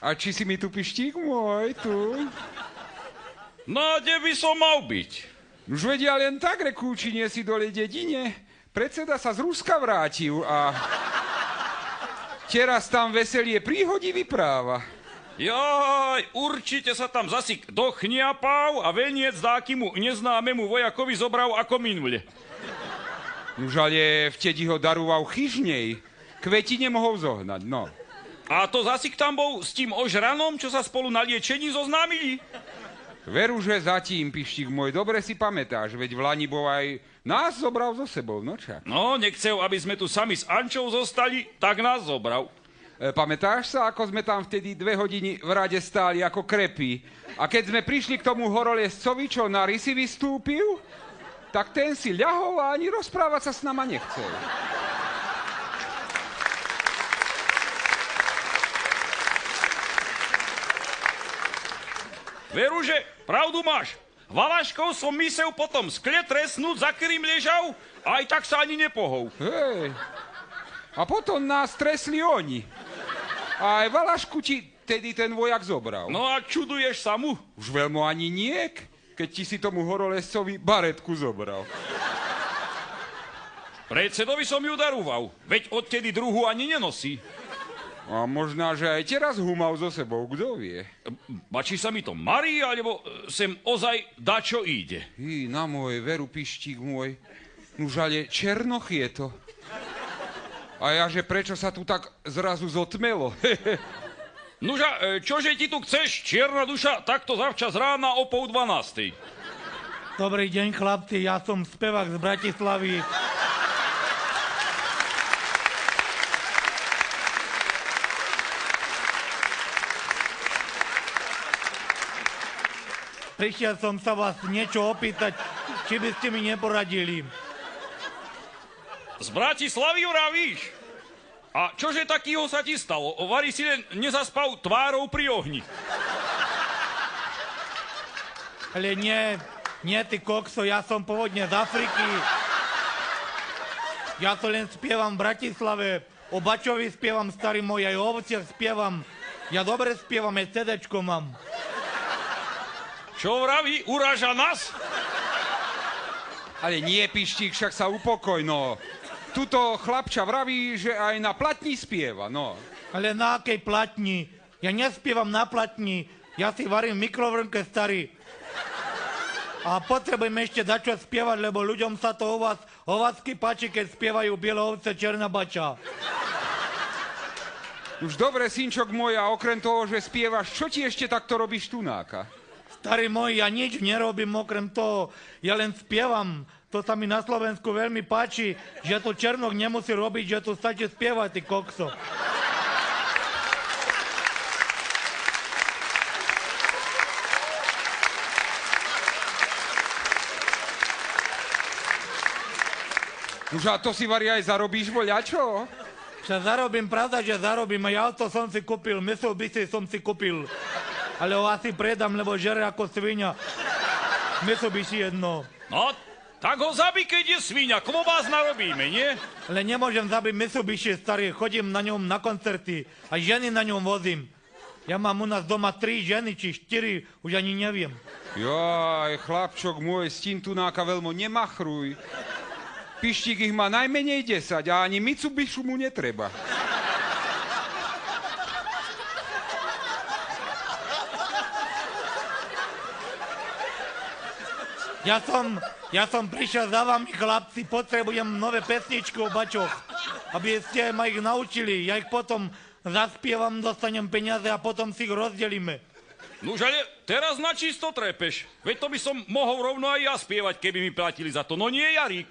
A či si mi tu pištík môj, tu? No, kde by som mal byť? Už vedia len tak, rekúči, nie si dole dedine. Predseda sa z Ruska vrátil a teraz tam veselie príhody vypráva. Jaj, určite sa tam zasi kto chniapal a veniec dákimu neznámemu vojakovi zobral ako minule. Už ale vtedy ho daroval chyžnej. Kveti nemohol zohnať, no. A to zasi tam bol s tým ožranom, čo sa spolu na liečení zoznámili? Veru, že zatím, pištík môj, dobre si pamätáš, veď v Lani bol aj nás zobral so sebou, no čak. No, nechcel, aby sme tu sami s Ančou zostali, tak nás zobral. Pamätáš sa, ako sme tam vtedy 2 hodiny v rade stáli ako krepy? A keď sme prišli k tomu horolezcovi, čo na rysy vystúpil, tak ten si ľahol a ani rozprávať sa s nama nechcel. Veru, že pravdu máš. Valaškov som mysel potom skle trestnúť, za ktorým ležal, a aj tak sa ani nepohol. Hej. A potom nás tresli oni. A aj Valašku ti tedy ten vojak zobral. No a čuduješ sa mu? Už veľmi ani niek, keď ti si tomu horolezcovi baretku zobral. Predsedovi som ju daroval, veď odtedy druhú ani nenosí. A možná, že aj teraz hu mal so sebou, kto vie. Bačí sa mi to marí, alebo sem ozaj dačo ide? Na môj veru, pištík môj. Nuž ale černoch je to. A ja, že prečo sa tu tak zrazu zotmelo? Nuža, čože ti tu chceš, čierna duša, takto zavčas rána o 11:30? Dobrý deň, chlapci, ja som spevák z Bratislavy. Prišiel som sa vás niečo opýtať, či by ste mi neporadili. Z Bratislavy vravíš? A čože takýho sa ti stalo? Vari si len nezaspal tvárou pri ohni. Ale nie, ty kokso, ja som pôvodne z Afriky. Ja to len spievam v Bratislave. O Bačovi spievam, starý môj, aj o ovciach spievam. Ja dobre spievam, aj CD-čko mám. Čo vraví? Uráža nás? Ale nie, pištík, však sa upokoj, no. Tuto chlapča vraví, že aj na platni spieva, no. Ale na akej platni? Ja nespievam na platni. Ja si varím v mikrovlnke, starý. A potrebujem ešte dať čo spievať, lebo ľuďom sa to o vásky páči, keď spievajú Biele ovce, černá bača. Už dobre, synčok môj, a okrem toho, že spievaš, čo ti ešte takto robíš tunáka? Starý môj, ja nič nerobím okrem toho, ja len spievam. To sa mi na Slovensku veľmi páči, že to černok nemusí robiť, že to stačí spievať, ty kokso. Už a to si vari aj zarobíš, voľačo? Čo zarobím, pravda, že zarobím, aj auto som si kúpil, Mitsubishi som si kúpil. Ale ho asi predám, lebo žere ako svinia. Mitsubishi jedno. No, tak ho zabij, keď je svíňa, klobás narobíme, nie? Ale nemôžem zabiť Mitsubishi, starý, chodím na ňom na koncerty a ženy na ňom vozím. Ja mám u nás doma 3 ženy, či 4, už ani neviem. Jaj, chlapčok môj, s tím tunáka veľmi nemachruj. Pištík ich má najmenej 10 a ani Mitsubishi mu netreba. Ja som prišiel za vami, chlapci, potrebujem nové pesničky o bačoch, aby ste ma ich naučili. Ja ich potom zaspievam, dostanem peniaze a potom si ich rozdelíme. Nuž ale teraz na čisto trepeš. Veď to by som mohol rovno aj ja spievať, keby mi platili za to. No nie, Jarík.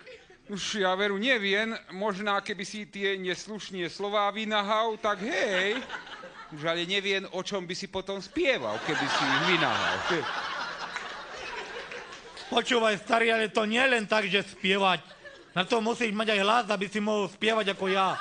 Už ja veru neviem, možná keby si tie neslušné slová vynahal, tak hej. Už ale neviem, o čom by si potom spieval, keby si ich vynahal. Počúvaj, starý, ale to nie len tak, že spievať. Na to musíš mať aj hlas, aby si mohol spievať ako ja.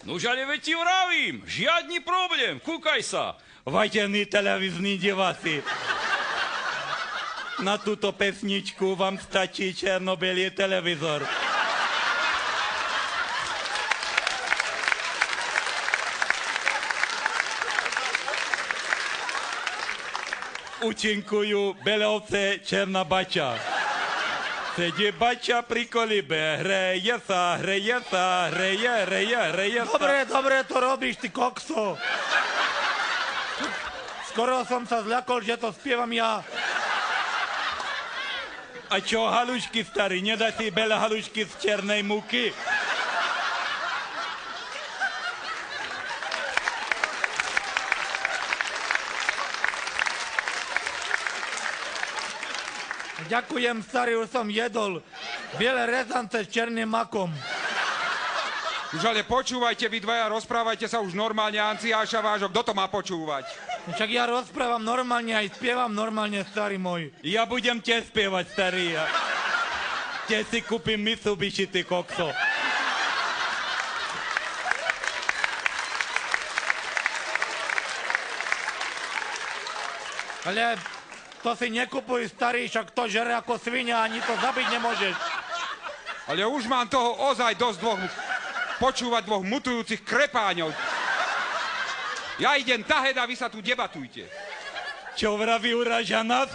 Nuž ale veď ti vravím, žiadny problém, kúkaj sa. Vážený televízny diváci, Na túto pesničku vám stačí černo-bielý televízor. Účinkujú Belovce, Černá Bača. Sedí Bača pri kolibe, hreje sa, hreje. Dobre to robíš, ty kokso. Skoro som sa zľakol, že to spievam ja. A čo halušky, starý, nedá si veľa halušky z černej múky? Ďakujem, starý, už som jedol biele rezance s černým makom. Už ale počúvajte, vy dvaja, rozprávajte sa už normálne, Anciáša vášho, kto to má počúvať? Však ja rozprávam normálne, aj spievam normálne, starý môj. Ja budem tiež spievať, starý. Tiež si kúpim Mitsubishi, ty kokso. Ale to si nekupuj, starý, však to žere ako svinia, ani to zabiť nemôžeš. Ale už mám toho ozaj dosť počúvať dvoch mutujúcich krepáňov. Ja idem tahed a vy sa tu debatujte. Čo vraví, uraža nás?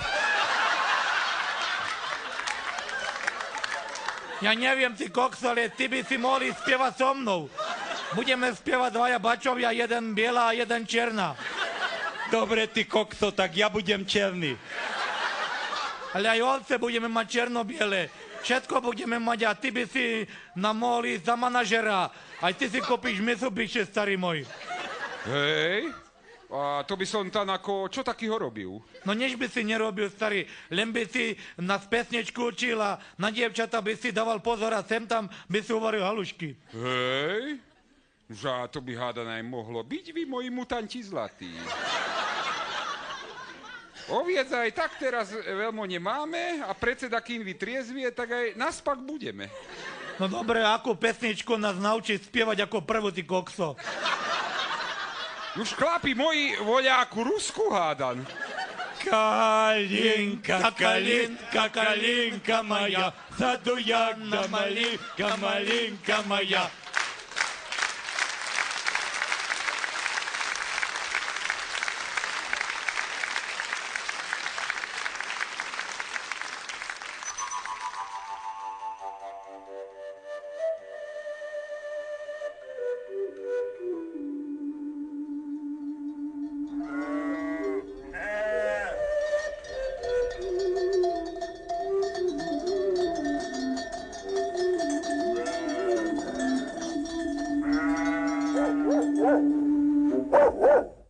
Ja neviem, ty kokso, ale ty by si mohli spievať so mnou. Budeme spievať dvaja bačovia, jeden biela a jeden černá. Dobre, ty kokso, tak ja budem černý. Ale aj ovce budeme mať černo-biele. Všetko budeme mať a ty by si nám mohli ísť za manažera. Aj ty si kúpiš Mitsubishi, starý môj. Hej, a to by som tam ako, čo takýho robil? No než by si nerobil, starý, len by si nás pesničku učil a na dievčata by si dával pozor a sem tam by si uvaril halušky. Hej, že to by hádané mohlo byť, vy moji mutanti zlatí. Oviec aj tak teraz veľmi nemáme a predseda, kým vy triezvie, tak aj naspak budeme. No dobre, akú pesničku nás naučí spievať ako prvú, ty kokso? Už chlapi moji voľáku Rusku hádan. Kalinka, kalinka, kalinka moja, sadu jedna malinka, malinka moja. Whoa, whoa.